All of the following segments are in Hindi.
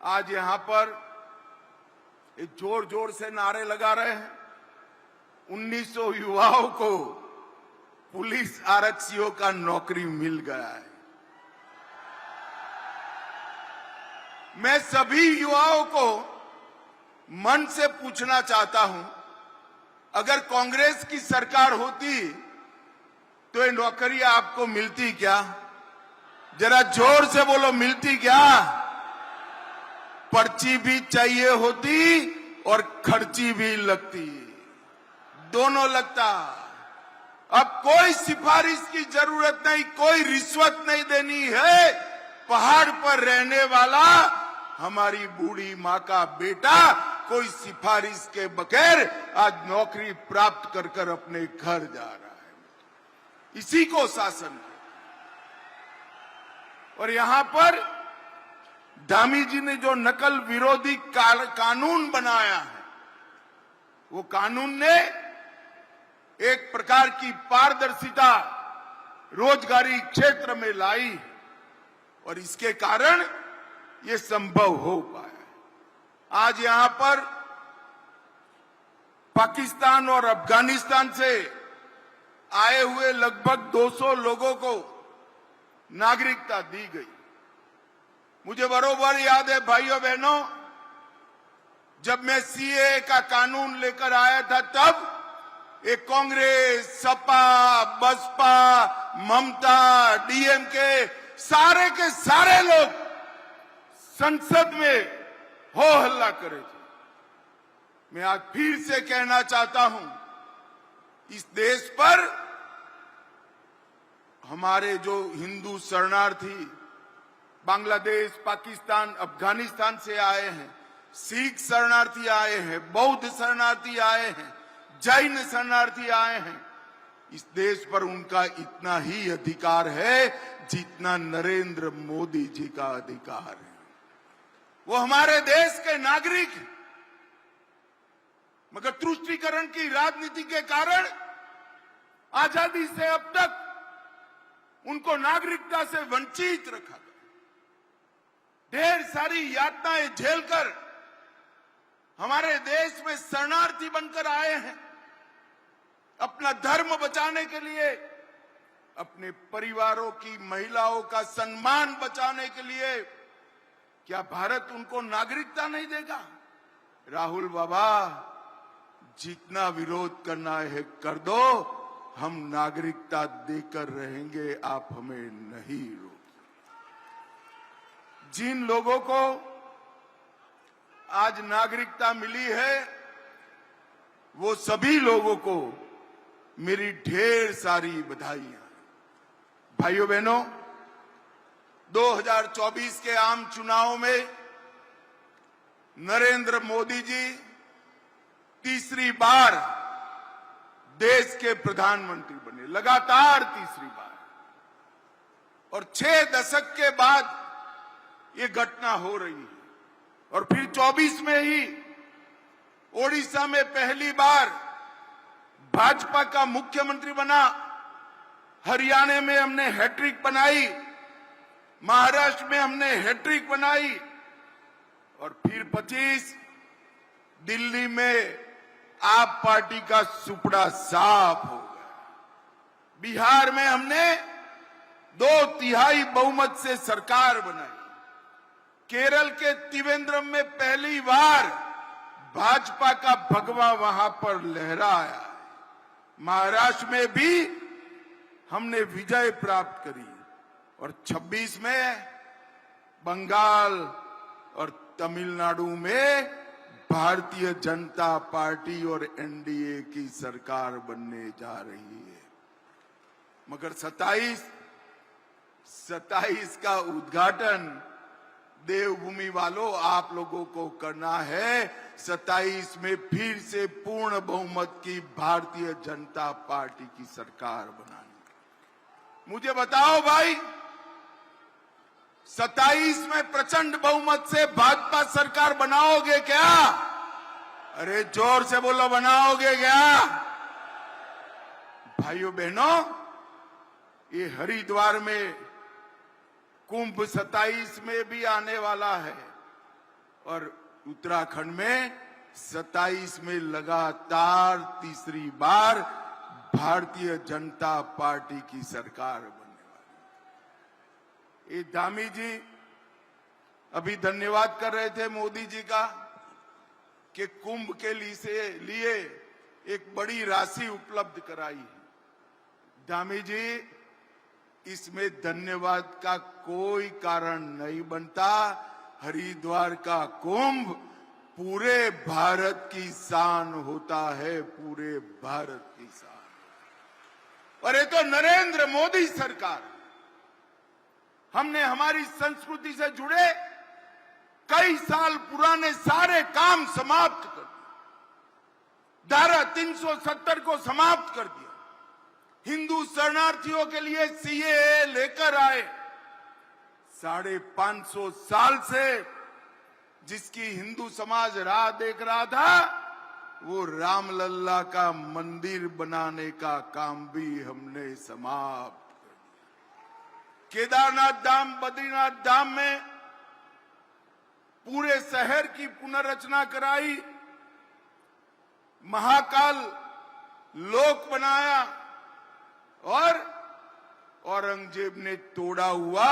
आज यहां पर एक जोर जोर से नारे लगा रहे हैं। 1900 युवाओं को पुलिस आरक्षियों का नौकरी मिल गया है। मैं सभी युवाओं को मन से पूछना चाहता हूं, अगर कांग्रेस की सरकार होती तो ये नौकरी आपको मिलती क्या? जरा जोर से बोलो, मिलती क्या? पर्ची भी चाहिए होती और खर्ची भी लगती, दोनों लगता। अब कोई सिफारिश की जरूरत नहीं, कोई रिश्वत नहीं देनी है। पहाड़ पर रहने वाला हमारी बूढ़ी माँ का बेटा कोई सिफारिश के बगैर आज नौकरी प्राप्त कर कर अपने घर जा रहा है। इसी को शासन है। और यहां पर धामी जी ने जो नकल विरोधी कानून बनाया है, वो कानून ने एक प्रकार की पारदर्शिता रोजगारी क्षेत्र में लाई और इसके कारण ये संभव हो पाया। आज यहां पर पाकिस्तान और अफगानिस्तान से आए हुए लगभग 200 लोगों को नागरिकता दी गई। मुझे बरोबर याद है भाइयों बहनों, जब मैं सीए का कानून लेकर आया था तब एक कांग्रेस, सपा, बसपा, ममता, डीएमके सारे के सारे लोग संसद में हो हल्ला करे थे। मैं आज फिर से कहना चाहता हूं, इस देश पर हमारे जो हिंदू शरणार्थी बांग्लादेश, पाकिस्तान, अफगानिस्तान से आए हैं, सिख शरणार्थी आए हैं, बौद्ध शरणार्थी आए हैं, जैन शरणार्थी आए हैं, इस देश पर उनका इतना ही अधिकार है जितना नरेंद्र मोदी जी का अधिकार है। वो हमारे देश के नागरिक हैं, मगर तुष्टीकरण की राजनीति के कारण आजादी से अब तक उनको नागरिकता से वंचित रखा गया। ढेर सारी यातनाएं झेलकर हमारे देश में शरणार्थी बनकर आए हैं। अपना धर्म बचाने के लिए, अपने परिवारों की महिलाओं का सम्मान बचाने के लिए क्या भारत उनको नागरिकता नहीं देगा? राहुल बाबा, जितना विरोध करना है कर दो, हम नागरिकता देकर रहेंगे, आप हमें नहीं रोक। जिन लोगों को आज नागरिकता मिली है, वो सभी लोगों को मेरी ढेर सारी बधाइयां। भाइयों बहनों, 2024 के आम चुनाव में नरेंद्र मोदी जी तीसरी बार देश के प्रधानमंत्री बने, लगातार तीसरी बार। और 6 दशक के बाद ये घटना हो रही है। और फिर 24 में ही ओडिशा में पहली बार भाजपा का मुख्यमंत्री बना, हरियाणा में हमने हैट्रिक बनाई, महाराष्ट्र में हमने हैट्रिक बनाई, और फिर 25 दिल्ली में आप पार्टी का सुपड़ा साफ हो गया। बिहार में हमने 2/3 बहुमत से सरकार बनाई। केरल के त्रिवेंद्रम में पहली बार भाजपा का भगवा वहां पर लहराया। महाराष्ट्र में भी हमने विजय प्राप्त करी और 26 में बंगाल और तमिलनाडु में भारतीय जनता पार्टी और एनडीए की सरकार बनने जा रही है। मगर 27 का उद्घाटन देवभूमि वालों आप लोगों को करना है। 27 में फिर से पूर्ण बहुमत की भारतीय जनता पार्टी की सरकार बनानी। मुझे बताओ भाई, 27 में प्रचंड बहुमत से भाजपा सरकार बनाओगे क्या? अरे जोर से बोलो, बनाओगे क्या? भाइयों बहनों, ये हरिद्वार में कुंभ 27 में भी आने वाला है। और उत्तराखंड में 27 में लगातार तीसरी बार भारतीय जनता पार्टी की सरकार बनने वाली। ये धामी जी अभी धन्यवाद कर रहे थे मोदी जी का कि कुंभ के लिए एक बड़ी राशि उपलब्ध कराई। धामी जी, इसमें धन्यवाद का कोई कारण नहीं बनता। हरिद्वार का कुंभ पूरे भारत की शान होता है, पूरे भारत की शान। और ये तो नरेंद्र मोदी सरकार, हमने हमारी संस्कृति से जुड़े कई साल पुराने सारे काम समाप्त कर दिए। धारा 370 को समाप्त कर दिया। हिंदू शरणार्थियों के लिए सीएए लेकर आए। 550 साल से जिसकी हिंदू समाज राह देख रहा था, वो रामलल्ला का मंदिर बनाने का काम भी हमने समाप्त कर दिया। केदारनाथ धाम, बद्रीनाथ धाम में पूरे शहर की पुनर्रचना कराई। महाकाल लोक बनाया और औरंगजेब ने तोड़ा हुआ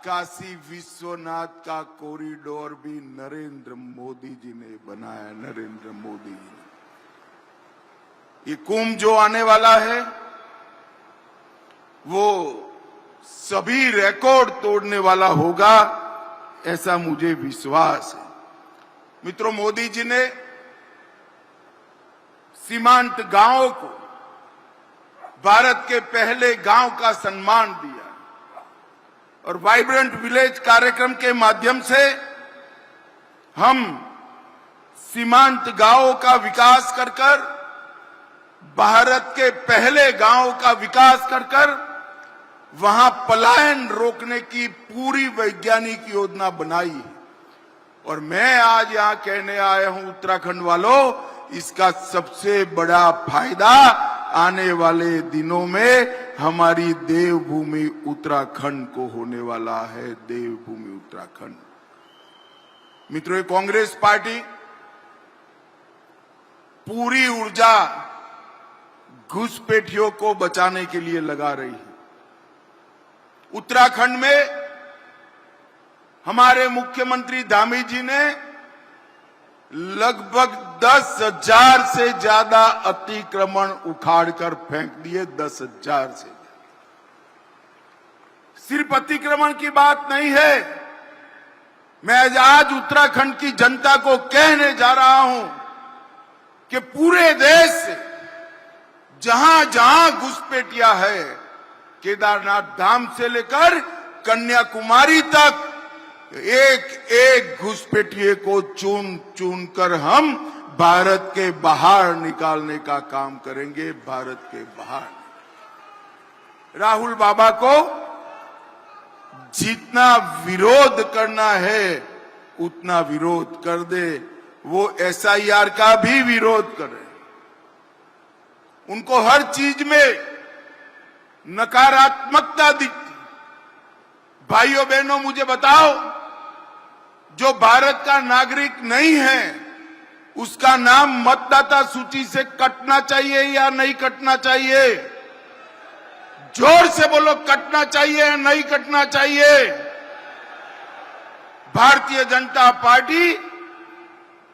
काशी विश्वनाथ का कॉरिडोर भी नरेंद्र मोदी जी ने बनाया। नरेंद्र मोदी जी ने। ये कुंभ जो आने वाला है वो सभी रिकॉर्ड तोड़ने वाला होगा, ऐसा मुझे विश्वास है। मित्रों, मोदी जी ने सीमांत गांवों को भारत के पहले गांव का सम्मान दिया और वाइब्रेंट विलेज कार्यक्रम के माध्यम से हम सीमांत गांवों का विकास कर भारत के पहले गांव का विकास कर वहां पलायन रोकने की पूरी वैज्ञानिक योजना बनाई है। और मैं आज यहां कहने आया हूं उत्तराखंड वालों, इसका सबसे बड़ा फायदा आने वाले दिनों में हमारी देवभूमि उत्तराखंड को होने वाला है। देवभूमि उत्तराखंड। मित्रों, ये कांग्रेस पार्टी पूरी ऊर्जा घुसपैठियों को बचाने के लिए लगा रही है। उत्तराखंड में हमारे मुख्यमंत्री धामी जी ने लगभग 10,000 से ज्यादा अतिक्रमण उखाड़कर फेंक दिए। 10,000 से। सिर्फ अतिक्रमण की बात नहीं है, मैं आज उत्तराखंड की जनता को कहने जा रहा हूं कि पूरे देश से जहां जहां घुसपैठियां है, केदारनाथ धाम से लेकर कन्याकुमारी तक, एक एक घुसपैठिए को चुन चुन कर हम भारत के बाहर निकालने का काम करेंगे। भारत के बाहर। राहुल बाबा को जितना विरोध करना है उतना विरोध कर दे। वो एसआईआर का भी विरोध करे। उनको हर चीज में नकारात्मकता दिखती। भाइयों बहनों, मुझे बताओ, जो भारत का नागरिक नहीं है उसका नाम मतदाता सूची से कटना चाहिए या नहीं कटना चाहिए? जोर से बोलो, कटना चाहिए या नहीं कटना चाहिए? भारतीय जनता पार्टी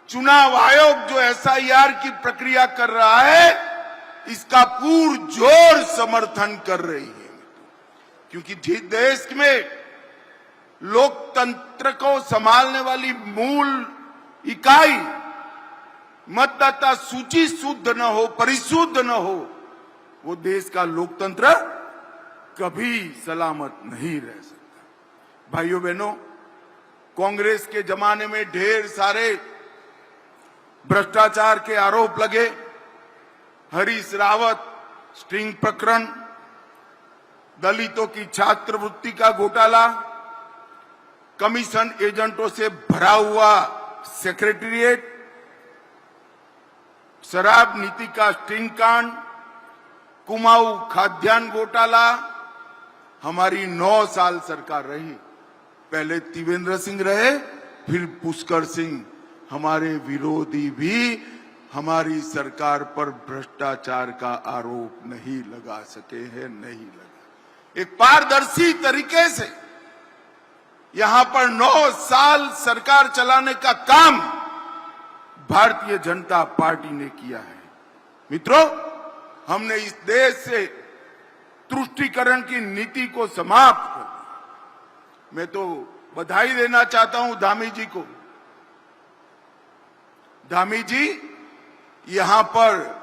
चुनाव आयोग जो एसआईआर की प्रक्रिया कर रहा है, इसका पुरजोर समर्थन कर रही है। क्योंकि जिस देश में लोकतंत्र को संभालने वाली मूल इकाई मतदाता सूची शुद्ध न हो, परिशुद्ध न हो, वो देश का लोकतंत्र कभी सलामत नहीं रह सकता। भाइयों बहनों, कांग्रेस के जमाने में ढेर सारे भ्रष्टाचार के आरोप लगे। हरीश रावत स्टिंग प्रकरण, दलितों की छात्रवृत्ति का घोटाला, कमीशन एजेंटों से भरा हुआ सेक्रेटेरिएट, शराब नीति का स्टिंग कांड, कुमाऊं खाद्यान्न घोटाला। हमारी 9 साल सरकार रही। पहले त्रिवेंद्र सिंह रहे फिर पुष्कर सिंह हमारे विरोधी भी हमारी सरकार पर भ्रष्टाचार का आरोप नहीं लगा सके हैं, नहीं लगा। एक पारदर्शी तरीके से यहां पर 9 साल सरकार चलाने का काम भारतीय जनता पार्टी ने किया है। मित्रों, हमने इस देश से तुष्टीकरण की नीति को समाप्त कर दिया। मैं तो बधाई देना चाहता हूं धामी जी को। धामी जी यहां पर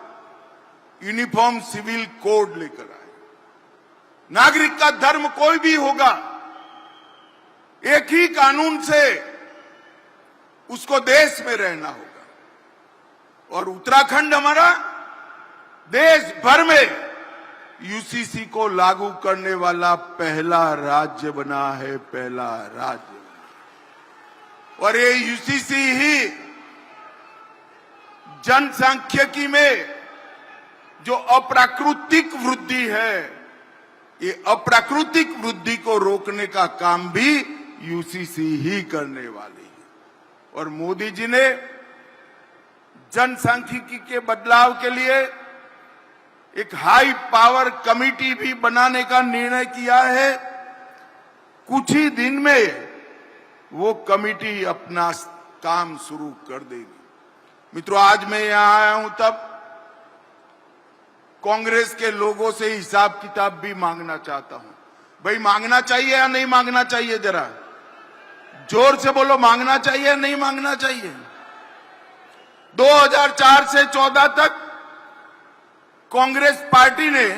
यूनिफॉर्म सिविल कोड लेकर आए। नागरिक का धर्म कोई भी होगा, एक ही कानून से उसको देश में रहना होगा। और उत्तराखंड हमारा देश भर में यूसीसी को लागू करने वाला पहला राज्य बना है, पहला राज्य बना। और ये यूसीसी ही जनसांख्यिकी में जो अप्राकृतिक वृद्धि है, ये अप्राकृतिक वृद्धि को रोकने का काम भी यूसीसी ही करने वाली है। और मोदी जी ने जनसांख्यिकी के बदलाव के लिए एक हाई पावर कमेटी भी बनाने का निर्णय किया है। कुछ ही दिन में वो कमेटी अपना काम शुरू कर देगी। मित्रों, आज मैं यहां आया हूं तब कांग्रेस के लोगों से हिसाब किताब भी मांगना चाहता हूं। भाई, मांगना चाहिए या नहीं मांगना चाहिए? जरा जोर से बोलो, मांगना चाहिए या नहीं मांगना चाहिए? 2004 से 14 तक कांग्रेस पार्टी ने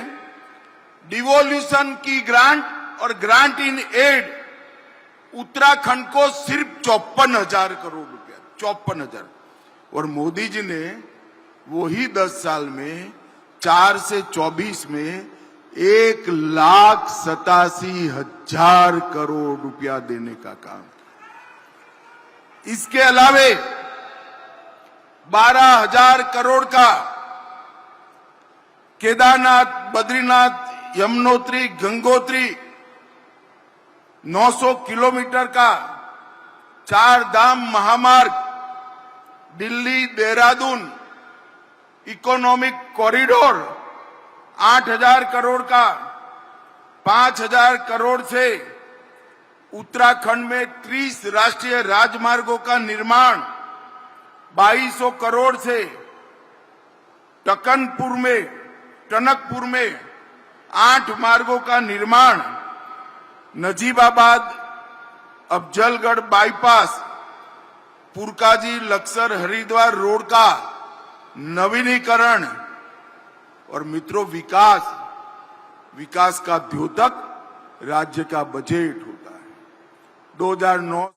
डिवोल्यूशन की ग्रांट और ग्रांट इन एड उत्तराखंड को सिर्फ 54,000 करोड़ रुपया, 54,000। और मोदी जी ने वही 10 साल में 4 से 24 में 1,87,000 करोड़ रुपया देने का काम। इसके अलावे 12,000 करोड़ का केदारनाथ, बद्रीनाथ, यमुनोत्री, गंगोत्री 900 किलोमीटर का 4 धाम महामार्ग, दिल्ली देहरादून इकोनॉमिक कॉरिडोर 8,000 करोड़ का, 5,000 करोड़ से उत्तराखंड में 30 राष्ट्रीय राजमार्गों का निर्माण, 2200 करोड़ से टनकपुर में 8 मार्गों का निर्माण, नजीबाबाद अफजलगढ़ बाईपास, पुरकाजी लक्सर हरिद्वार रोड का नवीनीकरण। और मित्रों, विकास का द्योतक राज्य का बजट होता है। 2009